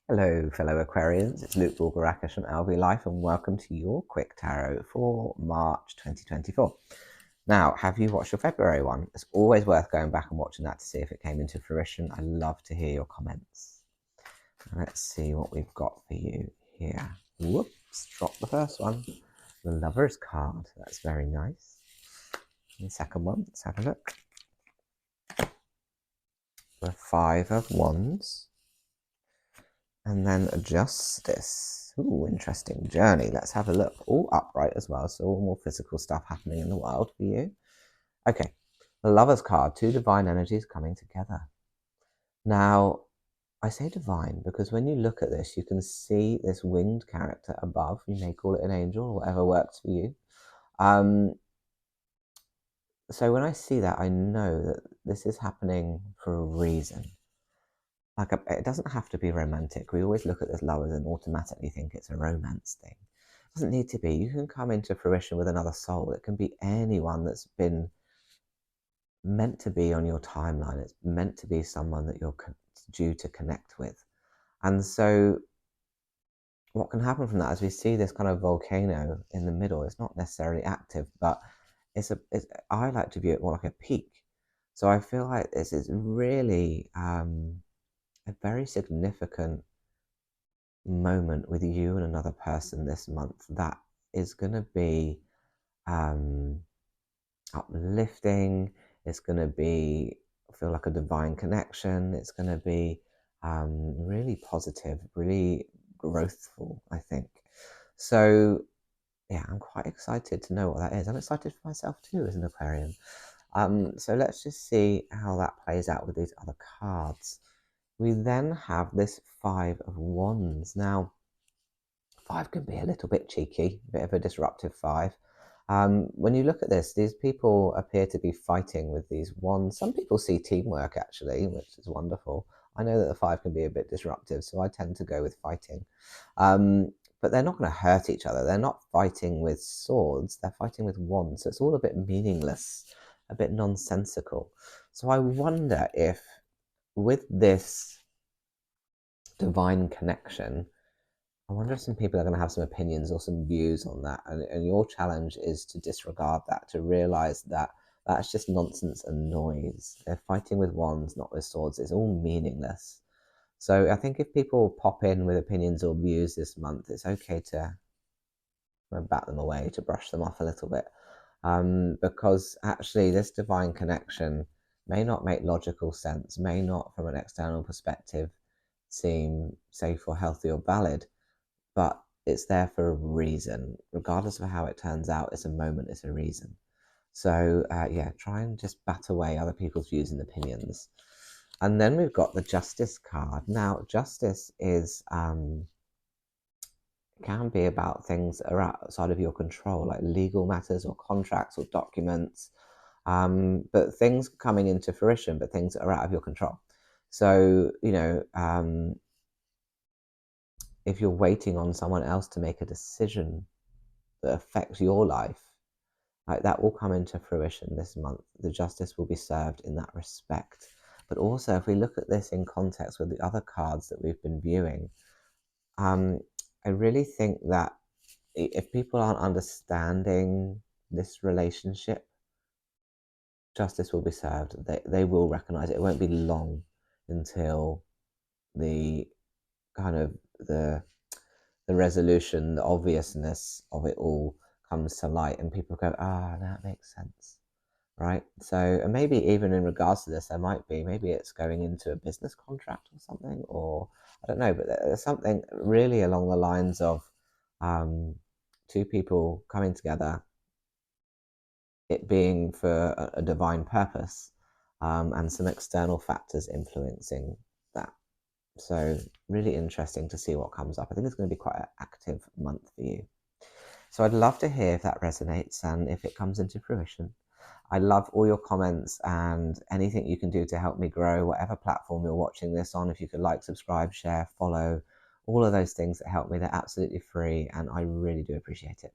Hello, fellow Aquarians. It's Luke Voulgarakis from LV Life, and welcome to your quick tarot for March 2024. Now, have you watched your February one? It's always worth going back and watching that to see if it came into fruition. I love to hear your comments. Let's see what we've got for you here. Whoops, dropped the first one. The Lover's card. That's very nice. And the second one, let's have a look. The Five of Wands. And then Justice. Ooh, interesting journey. Let's have a look. All upright as well, so all more physical stuff happening in the world for you. Okay, the Lover's card, two divine energies coming together. Now, I say divine because when you look at this, you can see this winged character above. You may call it an angel or whatever works for you. So when I see that, I know that this is happening for a reason. Like, it doesn't have to be romantic. We always look at this lovers and automatically think it's a romance thing. It doesn't need to be. You can come into fruition with another soul. It can be anyone that's been meant to be on your timeline. It's meant to be someone that you're due to connect with. And so what can happen from that is we see this kind of volcano in the middle. It's not necessarily active, but I like to view it more like a peak. So I feel like this is really a very significant moment with you and another person this month that is going to be uplifting. It's going to be feel like a divine connection. It's going to be really positive, really growthful, I think. So yeah, I'm quite excited to know what that is. I'm excited for myself too as an Aquarian. So let's just see how that plays out with these other cards. We then have this Five of Wands. Now, five can be a little bit cheeky, a bit of a disruptive five. When you look at this, these people appear to be fighting with these wands. Some people see teamwork, actually, which is wonderful. I know that the five can be a bit disruptive, so I tend to go with fighting. But they're not going to hurt each other. They're not fighting with swords. They're fighting with wands. So it's all a bit meaningless, a bit nonsensical. So I wonder if with this divine connection, I wonder if some people are going to have some opinions or some views on that. And your challenge is to disregard that, to realize that that's just nonsense and noise. They're fighting with wands, not with swords. It's all meaningless. So I think if people pop in with opinions or views this month, it's okay to bat them away, to brush them off a little bit. Because actually this divine connection may not make logical sense, may not from an external perspective seem safe or healthy or valid, but it's there for a reason. Regardless of how it turns out, it's a moment, it's a reason. So yeah, try and just bat away other people's views and opinions. And then we've got the Justice card. Now, justice is can be about things that are outside of your control, like legal matters or contracts or documents, but things coming into fruition, but things that are out of your control. So, you know, if you're waiting on someone else to make a decision that affects your life, like that will come into fruition this month. The justice will be served in that respect. But also, if we look at this in context with the other cards that we've been viewing, I really think that if people aren't understanding this relationship, justice will be served. They will recognize it. It won't be long until the kind of the resolution, the obviousness of it all comes to light, and people go, that makes sense, right? So, and maybe even in regards to this, there might be, maybe it's going into a business contract or something, or I don't know, but there's something really along the lines of two people coming together, it being for a divine purpose, and some external factors influencing that. So really interesting to see what comes up. I think it's going to be quite an active month for you. So I'd love to hear if that resonates and if it comes into fruition. I love all your comments and anything you can do to help me grow, whatever platform you're watching this on. If you could like, subscribe, share, follow, all of those things that help me, they're absolutely free and I really do appreciate it.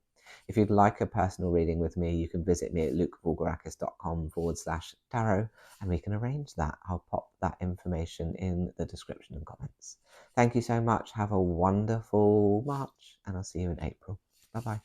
If you'd like a personal reading with me, you can visit me at lukevoulgarakis.com/tarot and we can arrange that. I'll pop that information in the description and comments. Thank you so much. Have a wonderful March and I'll see you in April. Bye-bye.